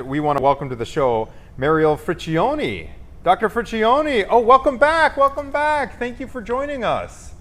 We want to welcome to the show Marielle Fricchione. Dr. Fricchione, oh, welcome back, welcome back. Thank you for joining us.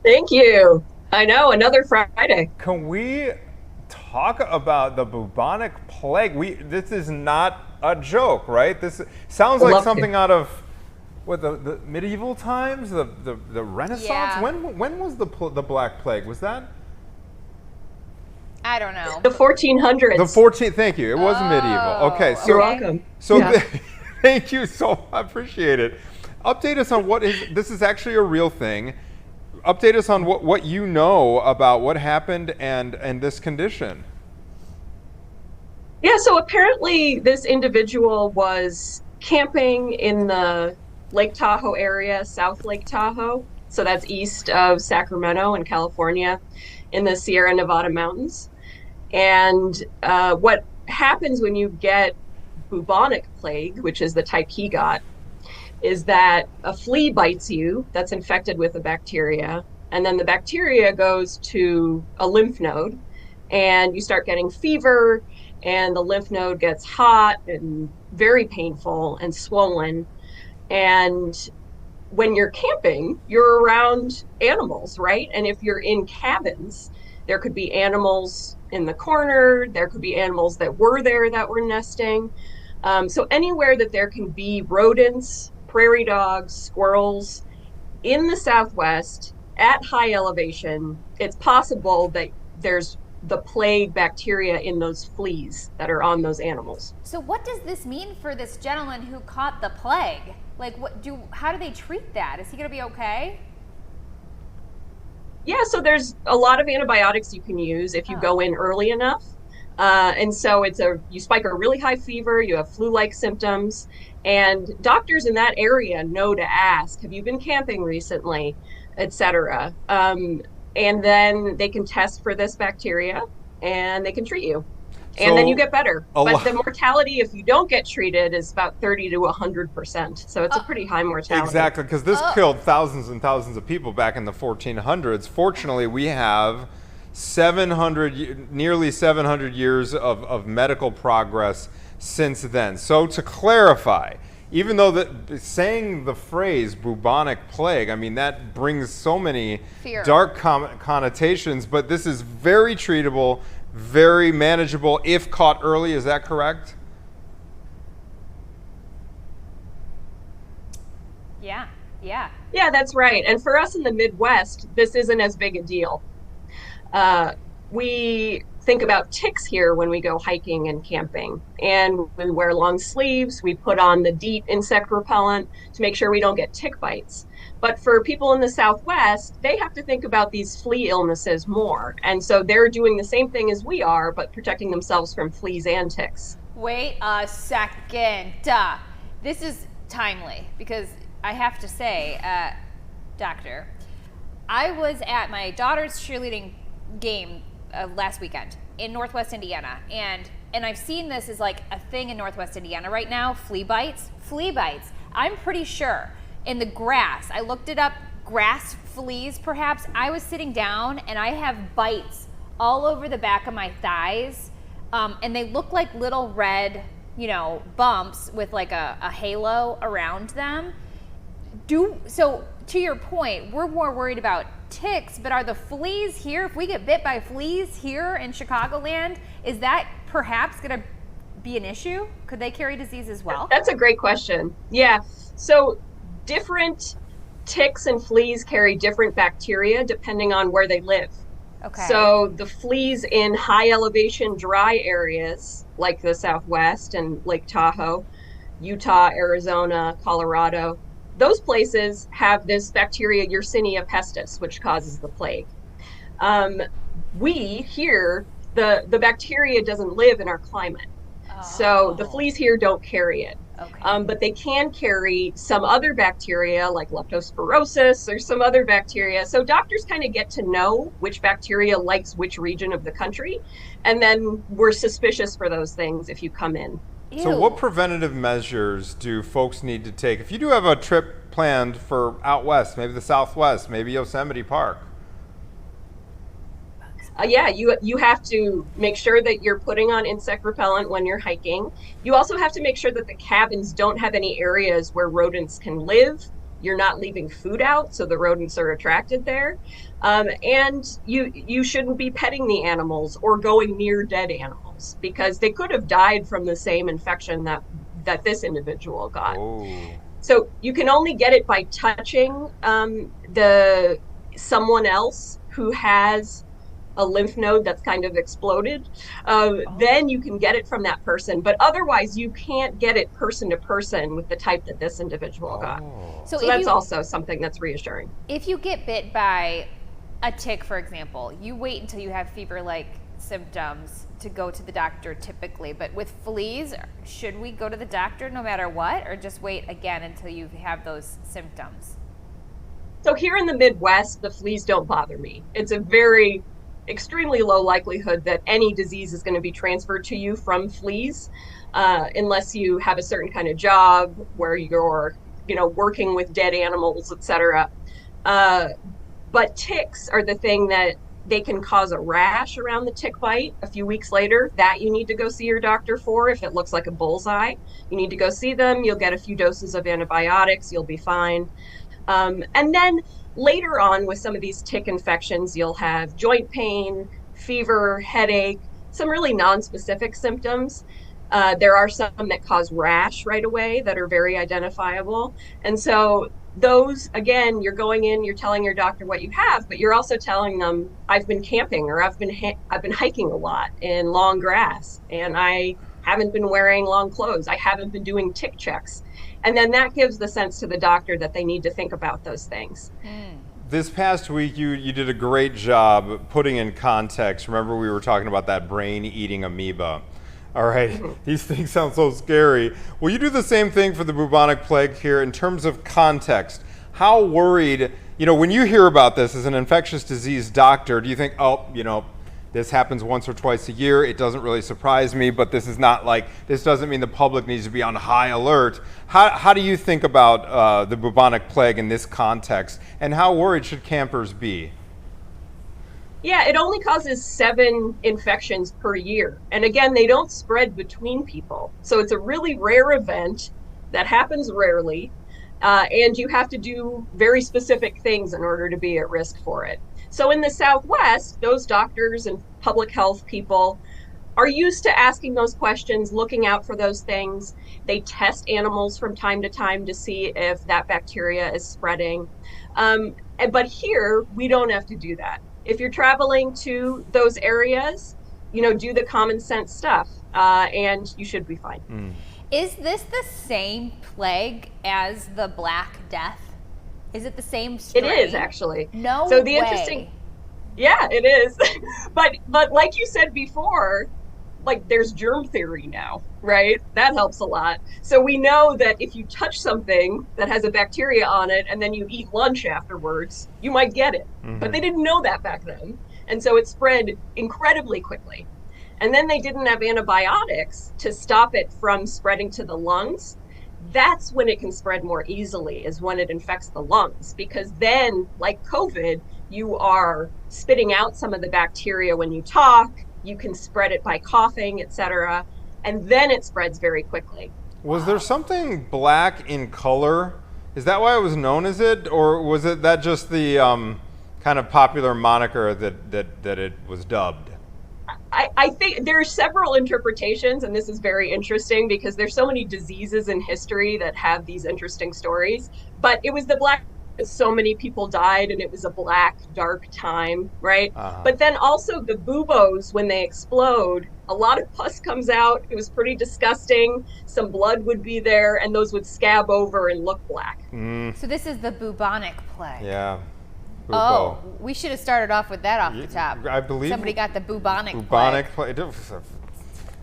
Thank you. I know, another Friday. Can we talk about the bubonic plague? This is not a joke, right? This sounds like something out of what the medieval times, the Renaissance. Yeah. When was the Black Plague? Was that? I don't know. The 1400s. The 14th. Thank you. It was medieval. Okay, so You're welcome. So Yeah. thank you so. I appreciate it. Update us on this is actually a real thing. Update us on what you know about what happened and this condition. Yeah, so apparently this individual was camping in the Lake Tahoe area, South Lake Tahoe. So that's east of Sacramento in California in the Sierra Nevada mountains. And what happens when you get bubonic plague, which is the type he got, is that a flea bites you that's infected with a bacteria, and then the bacteria goes to a lymph node, and you start getting fever, and the lymph node gets hot and very painful and swollen. And when you're camping, you're around animals, right? And if you're in cabins, there could be animals in the corner, there could be animals that were there that were nesting. So anywhere that there can be rodents, prairie dogs, squirrels in the Southwest at high elevation, it's possible that there's the plague bacteria in those fleas that are on those animals. So what does this mean for this gentleman who caught the plague? Like, how do they treat that? Is he going to be okay? Yeah, so there's a lot of antibiotics you can use if you go in early enough. And so you spike a really high fever, you have flu-like symptoms, and doctors in that area know to ask, have you been camping recently, etc. And then they can test for this bacteria and they can treat you. And then you get better. But the mortality, if you don't get treated, is about 30 to 100%. So it's a pretty high mortality. Exactly, because this killed thousands and thousands of people back in the 1400s. Fortunately, we have nearly 700 years of medical progress since then. So to clarify, even though saying the phrase bubonic plague, I mean, that brings so many dark connotations, but this is very treatable, very manageable if caught early. Is that correct? Yeah. Yeah, that's right. And for us in the Midwest, this isn't as big a deal. We think about ticks here when we go hiking and camping, and we wear long sleeves. We put on the DEET insect repellent to make sure we don't get tick bites. But for people in the Southwest, they have to think about these flea illnesses more. And so they're doing the same thing as we are, but protecting themselves from fleas and ticks. Wait a second. This is timely because I have to say, Doctor, I was at my daughter's cheerleading game last weekend in Northwest Indiana, and I've seen this as like a thing in Northwest Indiana right now. Flea bites. I'm pretty sure in the grass. I looked it up. Grass fleas, perhaps. I was sitting down and I have bites all over the back of my thighs, and they look like little red, bumps with like a halo around them. So to your point, we're more worried about ticks, but are the fleas here? If we get bit by fleas here in Chicagoland, is that perhaps going to be an issue? Could they carry disease as well? That's a great question. Yeah. So different ticks and fleas carry different bacteria depending on where they live. Okay. So the fleas in high elevation dry areas like the Southwest and Lake Tahoe, Utah, Arizona, Colorado, those places have this bacteria Yersinia pestis, which causes the plague. We here, the bacteria doesn't live in our climate. So the fleas here don't carry it. Okay. But they can carry some other bacteria like leptospirosis or some other bacteria. So doctors kind of get to know which bacteria likes which region of the country. And then we're suspicious for those things if you come in. So Ew. what preventative measures do folks need to take? If you do have a trip planned for out west, maybe the Southwest, maybe Yosemite Park. Yeah, you have to make sure that you're putting on insect repellent when you're hiking. You also have to make sure that the cabins don't have any areas where rodents can live. You're not leaving food out, so the rodents are attracted there. And you shouldn't be petting the animals or going near dead animals because they could have died from the same infection that this individual got. Oh. So you can only get it by touching the someone else who has a lymph node that's kind of exploded. Then you can get it from that person, but otherwise you can't get it person to person with the type that this individual got. So that's also something that's reassuring. If you get bit by a tick, for example, you wait until you have fever-like symptoms to go to the doctor typically, but with fleas, should we go to the doctor no matter what, or just wait again until you have those symptoms? So here in the Midwest, the fleas don't bother me. It's a extremely low likelihood that any disease is going to be transferred to you from fleas, unless you have a certain kind of job where you're, working with dead animals, etc. But ticks are the thing that they can cause a rash around the tick bite a few weeks later. That you need to go see your doctor for. If it looks like a bullseye, you need to go see them. You'll get a few doses of antibiotics. You'll be fine. And then later on with some of these tick infections, you'll have joint pain, fever, headache, some really non-specific symptoms. There are some that cause rash right away that are very identifiable. And so those, again, you're going in, you're telling your doctor what you have, but you're also telling them, I've been camping or I've been hiking a lot in long grass and I haven't been wearing long clothes. I haven't been doing tick checks. And then that gives the sense to the doctor that they need to think about those things. This past week, you did a great job putting in context. Remember, we were talking about that brain-eating amoeba. All right, these things sound so scary. Will you do the same thing for the bubonic plague here in terms of context? How worried, when you hear about this as an infectious disease doctor, do you think, this happens once or twice a year, it doesn't really surprise me, but this doesn't mean the public needs to be on high alert. How do you think about the bubonic plague in this context, and how worried should campers be? Yeah, it only causes 7 infections per year. And again, they don't spread between people. So it's a really rare event that happens rarely. And you have to do very specific things in order to be at risk for it. So in the Southwest, those doctors and public health people are used to asking those questions, looking out for those things. They test animals from time to time to see if that bacteria is spreading. But here, we don't have to do that. If you're traveling to those areas, do the common sense stuff, and you should be fine. Is this the same plague as the Black Death? Is it the same strain? It is, actually. No so the way. Interesting, yeah, it is. but like you said before, there's germ theory now, right? That helps a lot. So we know that if you touch something that has a bacteria on it and then you eat lunch afterwards, you might get it. But they didn't know that back then. And so it spread incredibly quickly. And then they didn't have antibiotics to stop it from spreading to the lungs. That's when it can spread more easily, is when it infects the lungs, because then, like COVID, you are spitting out some of the bacteria when you talk, you can spread it by coughing, etc., and then it spreads very quickly. Was there something black in color? Is that why it was known as it, or was it that just the kind of popular moniker that it was dubbed? I think there are several interpretations, and this is very interesting because there's so many diseases in history that have these interesting stories. But it was the black, so many people died, and it was a black, dark time, right? But then also the buboes, when they explode, a lot of pus comes out. It was pretty disgusting. Some blood would be there, and those would scab over and look black. So this is the bubonic plague. Yeah. Bubo. Oh, we should have started off with that off the top. I believe somebody got the bubonic plague.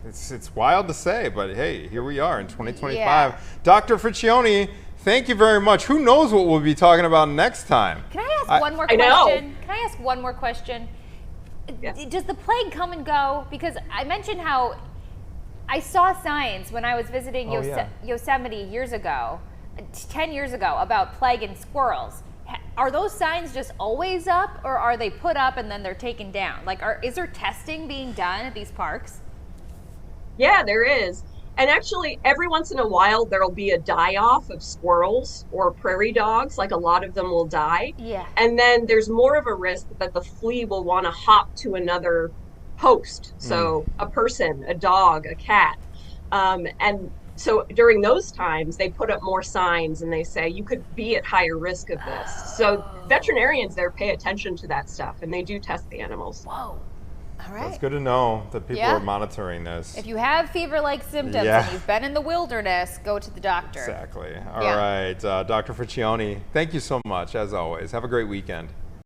It's wild to say, but hey, here we are in 2025. Yeah. Dr. Fricchione, thank you very much. Who knows what we'll be talking about next time? Can I ask one more question? Can I ask one more question? Yeah. Does the plague come and go? Because I mentioned how I saw signs when I was visiting Yosemite years ago, 10 years ago, about plague in squirrels. are those signs just always up, or are they put up and then they're taken down? Like, is there testing being done at these parks? Yeah, there is. And actually, every once in a while, there'll be a die-off of squirrels or prairie dogs. Like a lot of them will die. Yeah. And then there's more of a risk that the flea will want to hop to another host. So a person, a dog, a cat. And so during those times, they put up more signs and they say you could be at higher risk of this. So veterinarians there pay attention to that stuff and they do test the animals. Whoa. All right. It's good to know that people Yeah. are monitoring this. If you have fever-like symptoms Yeah. and you've been in the wilderness, go to the doctor. Exactly. All Yeah. right, Dr. Fricchione, thank you so much, as always. Have a great weekend.